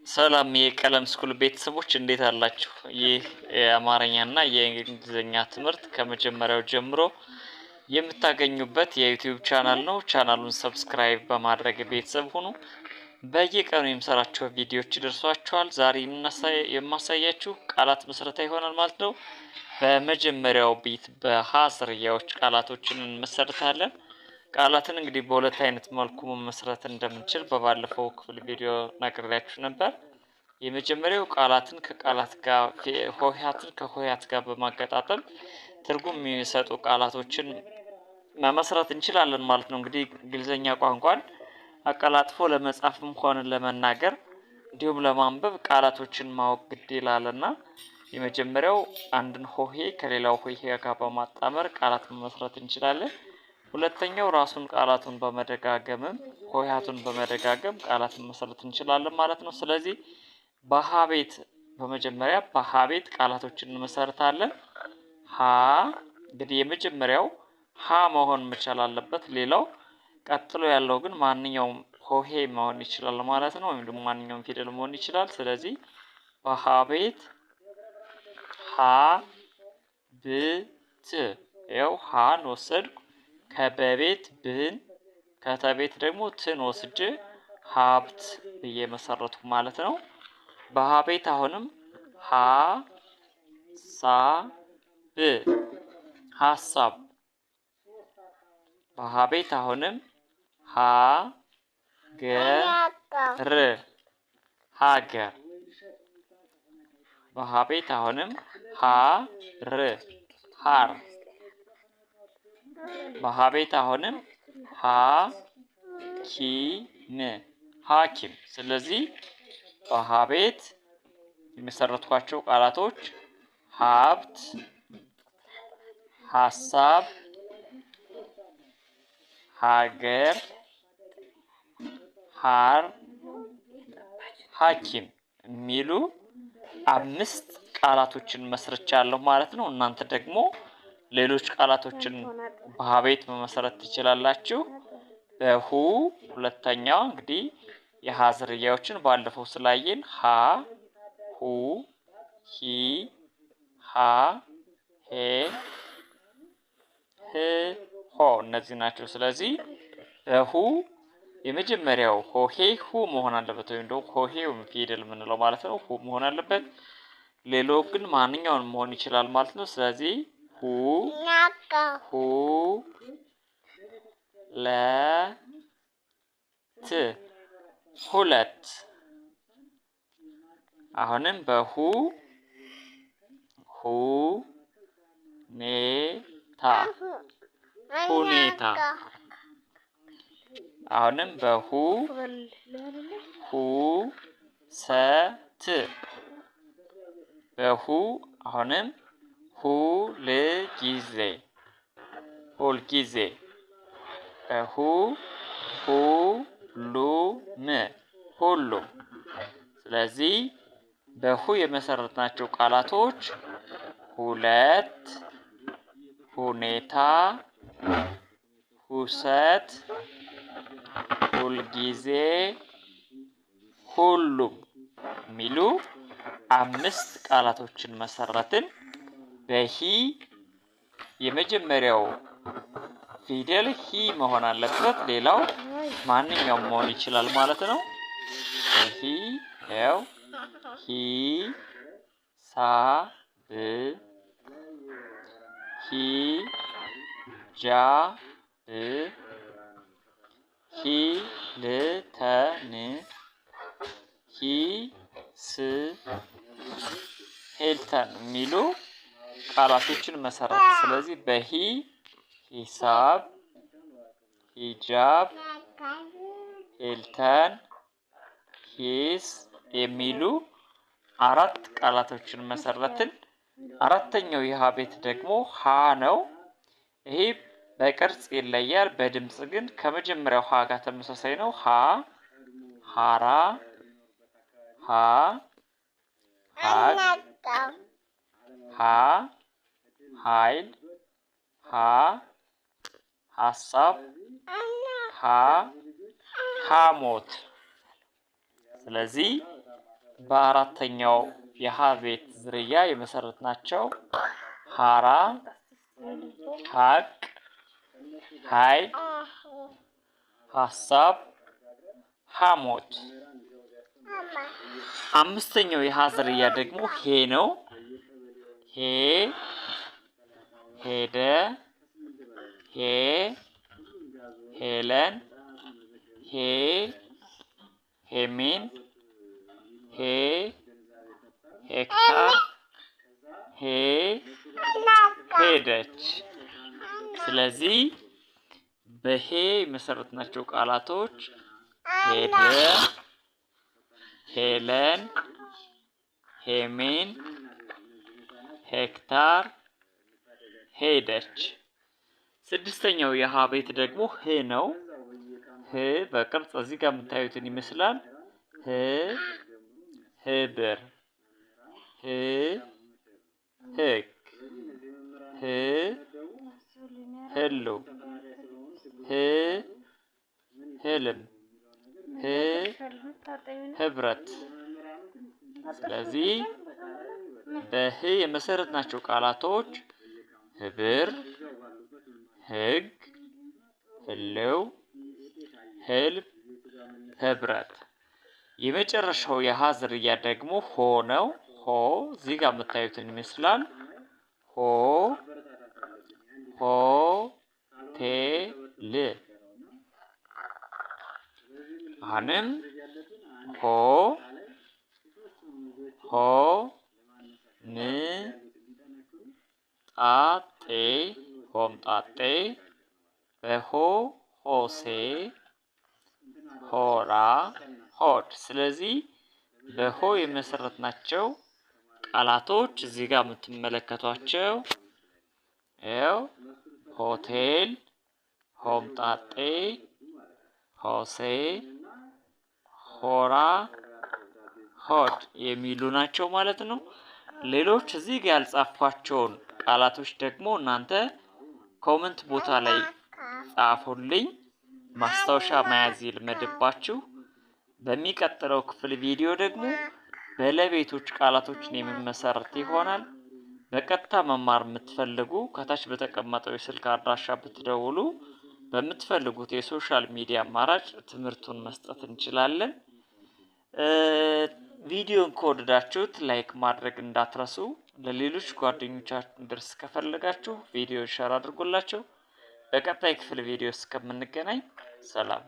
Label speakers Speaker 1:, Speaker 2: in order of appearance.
Speaker 1: ሰላም የቀለም ስኩል ቤተሰቦች እንዴት አላችሁ? ይህ የአማርኛና የእንግሊዝኛ ትምህርት ከመጀመሪያው ጀምሮ የምታገኙበት የዩቲዩብ ቻናል ነው። ቻናሉን ሰብስክራይብ በማድረግ ቤተሰብ ሁኑ። በየቀኑ የምሰራቸው ቪዲዮዎች ይደርሷችኋል። ዛሬ የማሳያችሁ ቃላት ምስረታ ይሆናል ማለት ነው። በመጀመሪያው ቤት በሀ ዝርያዎች ቃላቶችን እንመሰርታለን። ቃላትን እንግዲህ በሁለት አይነት መልኩ መመስረት እንደምንችል በባለፈው ክፍል ቪዲዮ ነግሬያችሁ ነበር። የመጀመሪያው ቃላትን ከቃላት ጋር ሆሄያትን ከሆሄያት ጋር በማገጣጠም ትርጉም የሚሰጡ ቃላቶችን መመስረት እንችላለን ማለት ነው። እንግዲህ እንግሊዘኛ ቋንቋን አቀላጥፎ ለመጻፍም ሆነ ለመናገር እንዲሁም ለማንበብ ቃላቶችን ማወቅ ግድ ይላልና የመጀመሪያው አንድን ሆሄ ከሌላው ሆሄ ጋር በማጣመር ቃላት መመስረት እንችላለን። ሁለተኛው ራሱን ቃላቱን በመደጋገምም ሆሄያቱን በመደጋገም ቃላትን መመስረት እንችላለን ማለት ነው። ስለዚህ በሀ ቤት በመጀመሪያ በሀ ቤት ቃላቶችን እንመሰርታለን። ሀ እንግዲህ የመጀመሪያው ሀ መሆን መቻል አለበት። ሌላው ቀጥሎ ያለው ግን ማንኛውም ሆሄ መሆን ይችላል ማለት ነው፣ ወይም ደግሞ ማንኛውም ፊደል መሆን ይችላል። ስለዚህ በሀ ቤት ሀ ብት ያው ሀን ወሰድኩ፣ ከበቤት ብን፣ ከተቤት ደግሞ ትን ወስጄ ሀብት ብዬ መሰረትኩ ማለት ነው። በሀ ቤት አሁንም ሀ ሳ ብ ሀሳብ። በሀ ቤት አሁንም ሀ ገር ሀገር። በሀ ቤት አሁንም ሀ ር ሀር። በሀ ቤት አሁንም ሀ ኪ ም ሐኪም። ስለዚህ በሀ ቤት የመሰረትኳቸው ቃላቶች ሀብት፣ ሀሳብ፣ ሀገር፣ ሀር፣ ሐኪም የሚሉ 5 ቃላቶችን መስርቻለሁ ማለት ነው። እናንተ ደግሞ ሌሎች ቃላቶችን በሀ ቤት መመሰረት ትችላላችሁ። በሁ ሁለተኛው እንግዲህ የሀ ዝርያዎችን ባለፈው ስላየን ሀ፣ ሁ፣ ሂ፣ ሃ፣ ሄ፣ ህ፣ ሆ እነዚህ ናቸው። ስለዚህ በሁ የመጀመሪያው ሆሄ ሁ መሆን አለበት፣ ወይም ደግሞ ሆሄ ወይም ፊደል የምንለው ማለት ነው። ሁ መሆን አለበት። ሌላው ግን ማንኛውንም መሆን ይችላል ማለት ነው። ስለዚህ ሁ ለ ት ሁለት። አሁንም በሁ ሁ ኔ ታ ሁኔታ። አሁንም በሁ ሁ ሰ ት በሁ አሁንም ሁል ጊዜ ሁልጊዜ። በሁ ሁሉም ሁሉም። ስለዚህ በሁ የመሰረትናቸው ቃላቶች ሁለት፣ ሁኔታ፣ ሁሰት፣ ሁልጊዜ፣ ሁሉም የሚሉ 5 ቃላቶችን መሰረትን። በሂ የመጀመሪያው ፊደል ሂ መሆን አለበት። ሌላው ማንኛውም መሆን ይችላል ማለት ነው። ሂ ያው ሂ ሳ ብ ሂ ጃ ብ ሂ ል ተ ን ሂ ስ ሄልተን የሚሉ ቃላቶችን መሰረት። ስለዚህ በሂ ሂሳብ፣ ሂጃብ፣ ሄልተን፣ ሂስ የሚሉ 4 ቃላቶችን መሰረትን። አራተኛው የሀ ቤት ደግሞ ሀ ነው። ይሄ በቅርጽ ይለያል፣ በድምጽ ግን ከመጀመሪያው ሀ ጋር ተመሳሳይ ነው። ሀ ሀራ፣ ሀ ሀግ፣ ሀ ኃይል፣ ሀ ሀሳብ፣ ሀ ሐሞት። ስለዚህ በአራተኛው የሀ ቤት ዝርያ የመሰረትናቸው ሀራ፣ ሀቅ፣ ሀይ፣ ሀሳብ፣ ሐሞት። አምስተኛው የሀ ዝርያ ደግሞ ሄ ነው። ሄ፣ ሄደ፣ ሄ፣ ሄለን፣ ሄ፣ ሄሜን፣ ሄ፣ ሄክታር፣ ሄ፣ ሄደች። ስለዚህ በሄ የመሰረትናቸው ቃላቶች ሄደ፣ ሄለን፣ ሄሜን፣ ሄክታር፣ ሄደች። ስድስተኛው የሀ ቤት ደግሞ ህ ነው። ህ በቅርጽ እዚህ ጋር የምታዩትን ይመስላል። ህ፣ ህብር፣ ህ፣ ህግ፣ ህ፣ ህሉ፣ ህ፣ ህልም፣ ህ፣ ህብረት። ስለዚህ በህ የመሰረትናቸው ቃላቶች ህብር፣ ህግ፣ ህልው፣ ህልም፣ ህብረት። የመጨረሻው የሀ ዝርያ ደግሞ ሆ ነው። ሆ እዚህ ጋር የምታዩትን ይመስላል። ሆ፣ ሆ፣ ቴ፣ ል። አሁንም ሆ፣ ሆ፣ ን፣ ጣጤ፣ ሆምጣጤ፣ በሆ፣ ሆሴ፣ ሆራ፣ ሆድ። ስለዚህ በሆ የመሰረትናቸው ቃላቶች እዚህ ጋር የምትመለከቷቸው ያው ሆቴል፣ ሆምጣጤ፣ ሆሴ፣ ሆራ፣ ሆድ የሚሉ ናቸው ማለት ነው። ሌሎች እዚህ ጋር ያልጻፏቸውን ቃላቶች ደግሞ እናንተ ኮመንት ቦታ ላይ ጻፉልኝ። ማስታወሻ መያዝ ይልመድባችሁ። በሚቀጥለው ክፍል ቪዲዮ ደግሞ ባለቤቶች ቃላቶችን የምንመሰርት ይሆናል። በቀጥታ መማር የምትፈልጉ ከታች በተቀመጠው የስልክ አድራሻ ብትደውሉ በምትፈልጉት የሶሻል ሚዲያ አማራጭ ትምህርቱን መስጠት እንችላለን። ቪዲዮን ከወደዳችሁት ላይክ ማድረግ እንዳትረሱ። ለሌሎች ጓደኞቻችሁ እንዲደርስ ከፈለጋችሁ ቪዲዮ ሼር አድርጉላቸው። በቀጣይ ክፍል ቪዲዮ እስከምንገናኝ ሰላም።